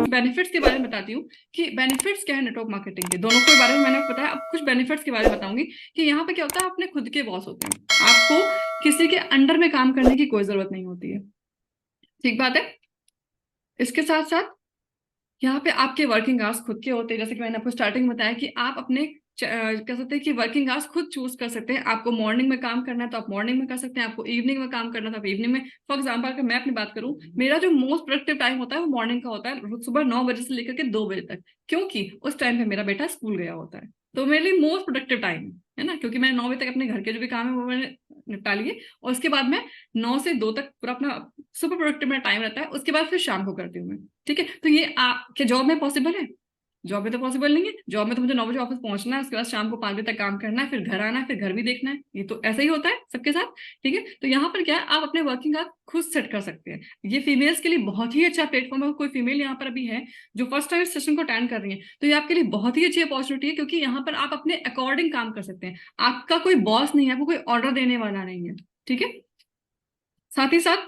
Benefits के बारे में बताती हूँ कि बेनिफिट्स क्या है नेटवर्क मार्केटिंग के। दोनों के बारे में मैंने बताया, अब कुछ बेनिफिट्स के बारे में बताऊंगी कि यहाँ पे क्या होता है, अपने खुद के बॉस होते हैं, आपको किसी के अंडर में काम करने की कोई जरूरत नहीं होती है। ठीक बात है। इसके साथ साथ यहाँ पे आपके वर्किंग आवर्स खुद के होते हैं, जैसे कि मैंने आपको स्टार्टिंग में बताया कि आप अपने कह सकते हैं कि वर्किंग आवर्स खुद चूज कर सकते हैं। आपको मॉर्निंग में काम करना है तो आप मॉर्निंग में कर सकते हैं, आपको इवनिंग में काम करना है तो आप इवनिंग में। फॉर एग्जाम्पल अगर मैं अपनी बात करूं, मेरा जो मोस्ट प्रोडक्टिव टाइम होता है वो मॉर्निंग का होता है, सुबह 9 बजे से लेकर के 2 बजे तक, क्योंकि उस टाइम पे मेरा बेटा स्कूल गया होता है। तो मेरे लिए मोस्ट प्रोडक्टिव टाइम है ना, क्योंकि मैंने 9 बजे तक अपने घर के जो भी काम है वो मैंने निपटा लिए, और उसके बाद में 9 से 2 तक पूरा अपना सुपर प्रोडक्टिव मेरा टाइम रहता है। उसके बाद फिर शाम को करती हूँ मैं। ठीक है, तो ये क्या जॉब में पॉसिबल है? जॉब में तो पॉसिबल नहीं है। जॉब में तो मुझे 9 बजे ऑफिस पहुंचना है, उसके बाद शाम को 5 बजे तक काम करना है, फिर घर आना है, फिर घर भी देखना है। ये तो ऐसा ही होता है सबके साथ। ठीक है, तो यहाँ पर क्या है, आप अपने वर्किंग आवर खुद सेट कर सकते हैं। ये फीमेल्स के लिए बहुत ही अच्छा प्लेटफॉर्म है। कोई फीमेल यहाँ पर अभी है जो फर्स्ट टाइम इस सेशन को अटेंड कर रही है, तो ये आपके लिए बहुत ही अच्छी अपॉर्चुनिटी है, क्योंकि यहाँ पर आप अपने अकॉर्डिंग काम कर सकते हैं। आपका कोई बॉस नहीं है, आपको कोई ऑर्डर देने वाला नहीं है। ठीक है, साथ ही साथ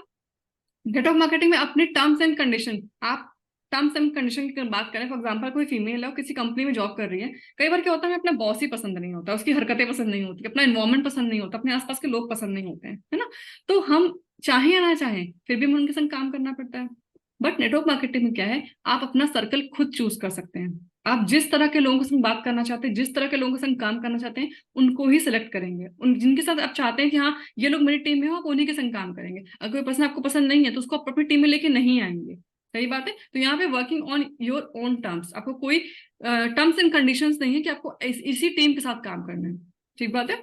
नेटवर्क मार्केटिंग में अपने टर्म्स एंड कंडीशन, आप टर्म्स एंड कंडीशन की बात करें, फॉर एग्जांपल कोई फीमेल है और किसी कंपनी में जॉब कर रही है, कई बार क्या होता है हमें अपना बॉस ही पसंद नहीं होता, उसकी हरकतें पसंद नहीं होती, अपना एनवायरमेंट पसंद नहीं होता, अपने आसपास के लोग पसंद नहीं होते हैं, है ना। तो हम चाहे या ना चाहें फिर भी हमें उनके संग काम करना पड़ता है। बट नेटवर्क मार्केटिंग में क्या है, आप अपना सर्कल खुद चूज कर सकते हैं। आप जिस तरह के लोगों के संग बात करना चाहते हैं, जिस तरह के लोगों के संग काम करना चाहते हैं, उनको ही सिलेक्ट करेंगे। उन जिनके साथ आप चाहते हैं कि हाँ ये लोग मेरी टीम में हो, आप उन्हीं के संग काम करेंगे। अगर कोई पर्सन आपको पसंद नहीं है तो उसको आप अपनी टीम में लेके नहीं आएंगे। सही बात है। तो यहाँ पे working on your own terms, आपको कोई टर्म्स एंड कंडीशंस नहीं है कि आपको इसी टीम के साथ काम करना है। ठीक बात है।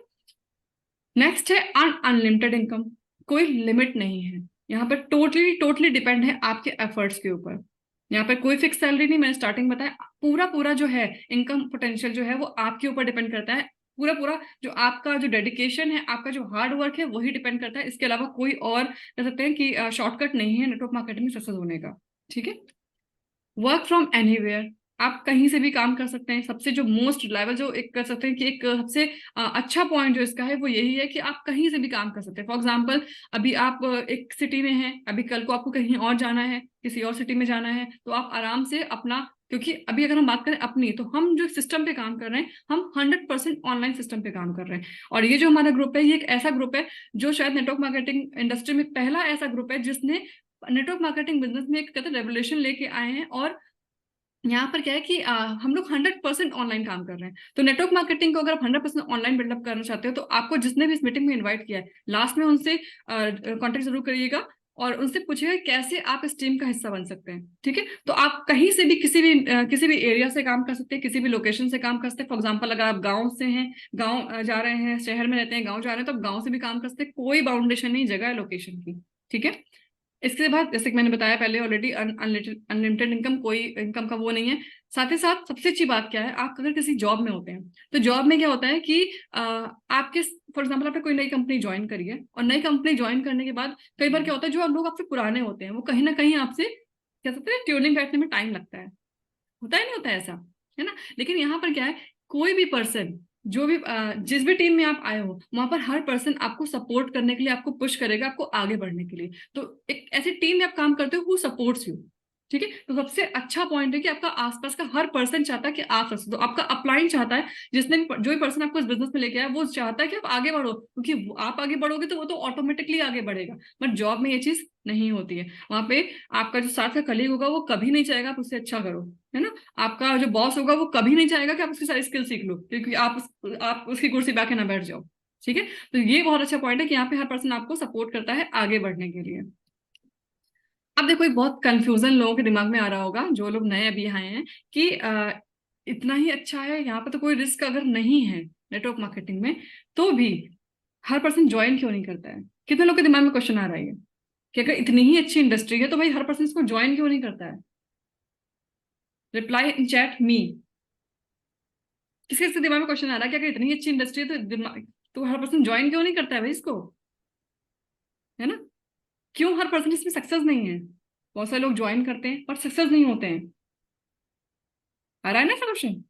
नेक्स्ट है अनलिमिटेड इनकम। कोई लिमिट नहीं है यहाँ पर, टोटली टोटली डिपेंड है आपके एफर्ट्स के ऊपर। यहाँ पर कोई फिक्स सैलरी नहीं, मैंने स्टार्टिंग बताया। पूरा पूरा जो है इनकम पोटेंशियल जो है वो आपके ऊपर डिपेंड करता है। पूरा पूरा जो आपका जो डेडिकेशन है, आपका जो हार्ड वर्क है, वही डिपेंड करता है। इसके अलावा कोई और कह सकते हैं कि शॉर्टकट नहीं है नेटवर्क मार्केटिंग में सक्सेस होने का। ठीक है। वर्क फ्रॉम एनीवेयर, आप कहीं से भी काम कर सकते हैं। सबसे जो मोस्ट रिलायबल जो एक कर सकते हैं कि एक सबसे अच्छा पॉइंट जो इसका है वो यही है कि आप कहीं से भी काम कर सकते हैं। फॉर एग्जांपल अभी आप एक सिटी में हैं, अभी कल को आपको कहीं और जाना है, किसी और सिटी में जाना है, तो आप आराम से अपना, क्योंकि अभी अगर हम बात करें अपनी, तो हम जो सिस्टम पे काम कर रहे हैं, हम 100% ऑनलाइन सिस्टम पे काम कर रहे हैं। और ये जो हमारा ग्रुप है, ये एक ऐसा ग्रुप है जो शायद नेटवर्क मार्केटिंग इंडस्ट्री में पहला ऐसा ग्रुप है जिसने नेटवर्क मार्केटिंग बिजनेस में एक कहते हैं रेवोल्यूशन लेके आए हैं। और यहाँ पर क्या है कि हम लोग 100% ऑनलाइन काम कर रहे हैं। तो नेटवर्क मार्केटिंग को अगर आप 100% ऑनलाइन बिल्डअप करना चाहते हो, तो आपको जिसने भी इस मीटिंग में इनवाइट किया है, लास्ट में उनसे कांटेक्ट जरूर करिएगा और उनसे पूछिएगा कैसे आप इस टीम का हिस्सा बन सकते हैं। ठीक है, तो आप कहीं से भी किसी भी एरिया से काम कर सकते हैं, किसी भी लोकेशन से काम कर सकते हैं। फॉर एग्जाम्पल अगर आप गाँव से हैं, गाँव जा रहे हैं, शहर में रहते हैं, गाँव जा रहे हैं, तो आप गाँव से भी काम कर सकते हैं। कोई बाउंडेशन नहीं जगह लोकेशन की। ठीक है। इसके बाद जैसे कि मैंने बताया पहले ऑलरेडी, अनलिमिटेड इनकम, कोई इनकम का वो नहीं है। साथ ही साथ सबसे अच्छी बात क्या है, आप अगर किसी जॉब में होते हैं, तो जॉब में क्या होता है कि आपके फॉर एग्जाम्पल आपने कोई नई कंपनी ज्वाइन करी है, और नई कंपनी ज्वाइन करने के बाद कई बार क्या होता है, जो लोग आपसे पुराने होते हैं वो कहीं ना कहीं आपसे कह सकते हैं ट्यूनिंग बैठने में टाइम लगता है। होता ही नहीं होता है ऐसा, है ना। लेकिन यहाँ पर क्या है, कोई भी पर्सन, जो भी जिस भी टीम में आप आए हो, वहां पर हर पर्सन आपको सपोर्ट करने के लिए, आपको पुश करेगा, आपको आगे बढ़ने के लिए। तो एक ऐसी टीम में आप काम करते हो हु सपोर्ट्स यू। ठीक है, तो सबसे अच्छा पॉइंट है कि आपका आसपास का हर पर्सन चाहता है कि आप सक्सेस हो। आपका अपलाइन चाहता है, जिसने भी जो भी पर्सन आपको इस बिजनेस में लेके आया, वो चाहता है कि आप आगे बढ़ो, क्योंकि आप आगे बढ़ोगे तो वो तो ऑटोमेटिकली आगे बढ़ेगा। बट जॉब में ये चीज नहीं होती है। वहां पे आपका जो साथ का कलीग होगा वो कभी नहीं चाहेगा आप उससे अच्छा करो, है ना। आपका जो बॉस होगा वो कभी नहीं चाहेगा कि आप उसकी सारी स्किल सीख लो, क्योंकि आप उसकी कुर्सी पे आके ना बैठ जाओ। ठीक है, तो ये बहुत अच्छा पॉइंट है कि यहाँ पे हर पर्सन आपको सपोर्ट करता है आगे बढ़ने के लिए। अब देखो, एक बहुत कंफ्यूजन लोगों के दिमाग में आ रहा होगा, जो लोग नए अभी आए हैं, कि इतना ही अच्छा है यहाँ पे, तो कोई रिस्क अगर नहीं है नेटवर्क मार्केटिंग में, तो भी हर पर्सन ज्वाइन क्यों नहीं करता है। कितने लोग के दिमाग में क्वेश्चन आ रहा है कि अगर इतनी ही अच्छी इंडस्ट्री है तो भाई हर पर्सन इसको ज्वाइन क्यों नहीं करता है। रिप्लाई इन चैट मी। किसके किसके दिमाग में क्वेश्चन आ रहा है कि अगर इतनी अच्छी इंडस्ट्री है तो दिमाग, तो हर पर्सन ज्वाइन क्यों नहीं करता है भाई इसको, है ना। क्यों हर पर्सन इसमें सक्सेस नहीं है। बहुत सारे लोग ज्वाइन करते हैं पर सक्सेस नहीं होते हैं। आ रहा है ना ऐसा क्वेश्चन।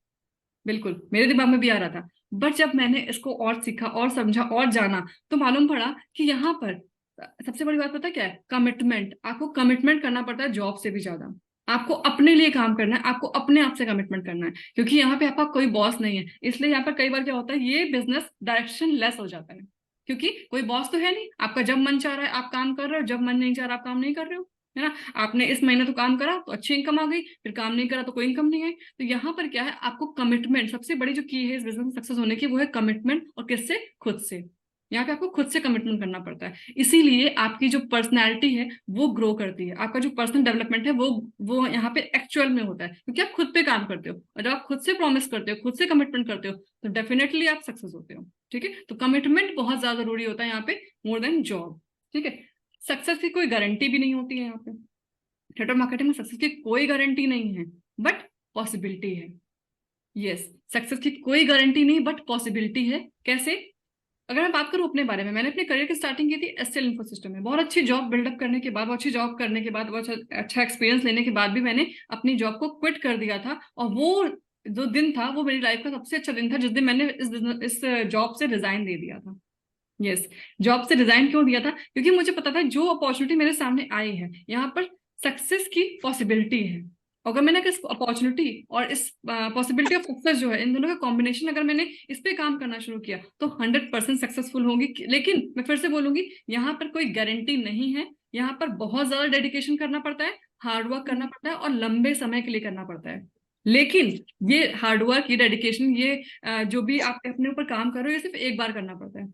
बिल्कुल मेरे दिमाग में भी आ रहा था। बट जब मैंने इसको और सीखा और समझा और जाना, तो मालूम पड़ा कि यहाँ पर सबसे बड़ी बात पता है क्या है? कमिटमेंट। आपको कमिटमेंट करना पड़ता है जॉब से भी ज्यादा। आपको अपने लिए काम करना है, आपको अपने आप से कमिटमेंट करना है, क्योंकि यहाँ पे आपका कोई बॉस नहीं है। इसलिए यहाँ पर कई बार क्या होता है, ये बिजनेस डायरेक्शन लेस हो जाता है, क्योंकि कोई बॉस तो है नहीं। आपका जब मन चाह रहा है आप काम कर रहे हो, जब मन नहीं चाह रहा आप काम नहीं कर रहे हो, है ना। आपने इस महीने तो काम करा तो अच्छी इनकम आ गई, फिर काम नहीं करा तो कोई इनकम नहीं आई। तो यहाँ पर क्या है, आपको कमिटमेंट, सबसे बड़ी जो की है इस बिजनेस में सक्सेस होने की, वो है कमिटमेंट। और किससे? खुद से। यहाँ पे आपको खुद से कमिटमेंट करना पड़ता है। इसीलिए आपकी जो पर्सनैलिटी है वो ग्रो करती है, आपका जो पर्सनल डेवलपमेंट है वो यहाँ पे एक्चुअल में होता है, क्योंकि आप खुद पे काम करते हो। और जब आप खुद से प्रॉमिस करते हो, खुद से कमिटमेंट करते हो, तो डेफिनेटली आप सक्सेस होते हो। ठीक है, तो कमिटमेंट बहुत ज्यादा जरूरी होता है यहाँ पे, मोर देन जॉब। ठीक है, सक्सेस की कोई गारंटी भी नहीं होती है यहाँ पे। नेटवर्क मार्केटिंग में सक्सेस की कोई गारंटी नहीं है, बट पॉसिबिलिटी है। यस, सक्सेस की कोई गारंटी नहीं बट पॉसिबिलिटी है। कैसे? अगर मैं बात करूं अपने बारे में, मैंने अपने करियर की स्टार्टिंग की थी एसटेल इन्फोसिस्टम में। बहुत अच्छी जॉब बिल्डअप करने के बाद, बहुत अच्छी जॉब करने के बाद, बहुत अच्छा एक्सपीरियंस लेने के बाद भी मैंने अपनी जॉब को क्विट कर दिया था। और वो जो दिन था वो मेरी लाइफ का सबसे अच्छा दिन था, जिस दिन मैंने इस जॉब से रिजाइन दे दिया था। यस, जॉब से रिजाइन क्यों दिया था? क्योंकि मुझे पता था जो अपॉर्चुनिटी मेरे सामने आई है, यहाँ पर सक्सेस की पॉसिबिलिटी है। अगर मैंने इस अपॉर्चुनिटी और इस पॉसिबिलिटी ऑफ सक्सेस जो है, इन दोनों का कॉम्बिनेशन अगर मैंने इस पे काम करना शुरू किया, तो 100% सक्सेसफुल होंगी। लेकिन मैं फिर से बोलूंगी, यहाँ पर कोई गारंटी नहीं है। यहाँ पर बहुत ज्यादा डेडिकेशन करना पड़ता है, हार्डवर्क करना पड़ता है, और लंबे समय के लिए करना पड़ता है। लेकिन ये हार्डवर्क, ये डेडिकेशन, ये जो भी आप अपने ऊपर काम कर रहे हो, ये सिर्फ एक बार करना पड़ता है।